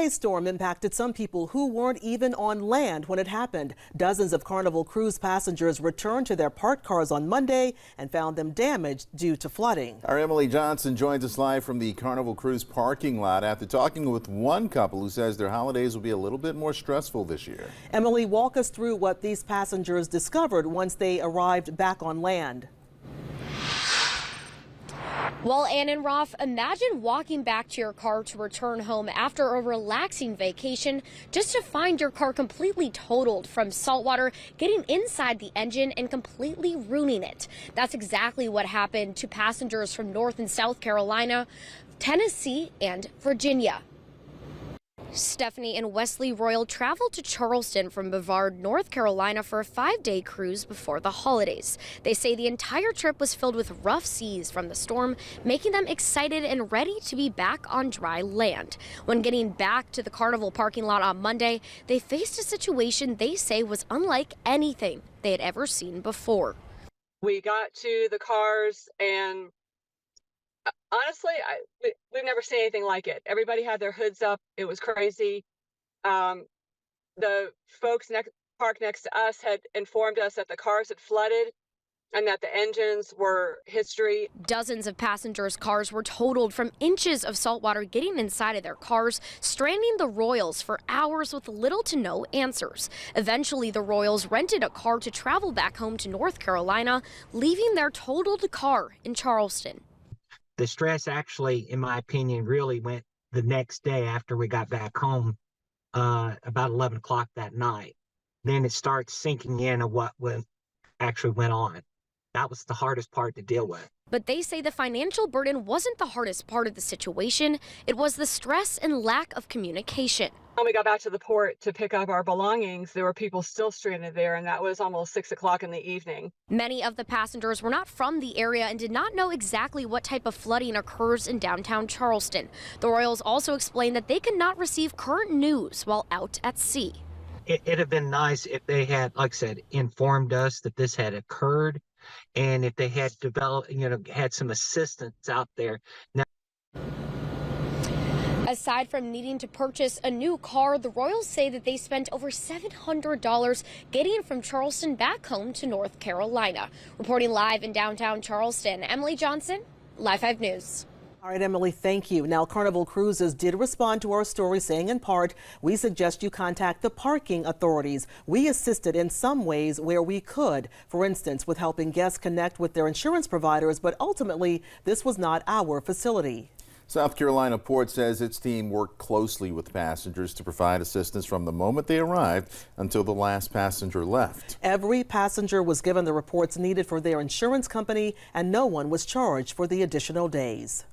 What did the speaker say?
A storm impacted some people who weren't even on land when it happened. Dozens of Carnival Cruise passengers returned to their parked cars on Monday and found them damaged due to flooding. Our Emily Johnson joins us live from the Carnival Cruise parking lot after talking with one couple who says their holidays will be a little bit more stressful this year. Emily, walk us through what these passengers discovered once they arrived back on land. Well, Ann and Rolf, imagine walking back to your car to return home after a relaxing vacation just to find your car completely totaled from saltwater getting inside the engine and completely ruining it. That's exactly what happened to passengers from North and South Carolina, Tennessee, and Virginia. Stephanie and Wesley Royal traveled to Charleston from Brevard, North Carolina for a 5-day cruise before the holidays. They say the entire trip was filled with rough seas from the storm, making them excited and ready to be back on dry land. When getting back to the Carnival parking lot on Monday, they faced a situation they say was unlike anything they had ever seen before. We got to the cars and honestly, we've never seen anything like it. Everybody had their hoods up. It was crazy. The folks parked next to us had informed us that the cars had flooded and that the engines were history. Dozens of passengers' cars were totaled from inches of saltwater getting inside of their cars, stranding the Royals for hours with little to no answers. Eventually, the Royals rented a car to travel back home to North Carolina, leaving their totaled car in Charleston. The stress actually, in my opinion, really went the next day after we got back home, about 11 o'clock that night. Then it starts sinking in of what actually went on. That was the hardest part to deal with. But they say the financial burden wasn't the hardest part of the situation. It was the stress and lack of communication. When we got back to the port to pick up our belongings, there were people still stranded there, and that was almost 6 o'clock in the evening. Many of the passengers were not from the area and did not know exactly what type of flooding occurs in downtown Charleston. The Royals also explained that they could not receive current news while out at sea. It'd have been nice if they had, like I said, informed us that this had occurred, and if they had developed, had some assistance out there. Now, aside from needing to purchase a new car, the Royals say that they spent over $700 getting from Charleston back home to North Carolina. Reporting live in downtown Charleston, Emily Johnson, Live 5 News. All right, Emily, thank you. Now, Carnival Cruises did respond to our story, saying in part, we suggest you contact the parking authorities. We assisted in some ways where we could, for instance, with helping guests connect with their insurance providers, but ultimately, this was not our facility. South Carolina Port says its team worked closely with passengers to provide assistance from the moment they arrived until the last passenger left. Every passenger was given the reports needed for their insurance company, and no one was charged for the additional days.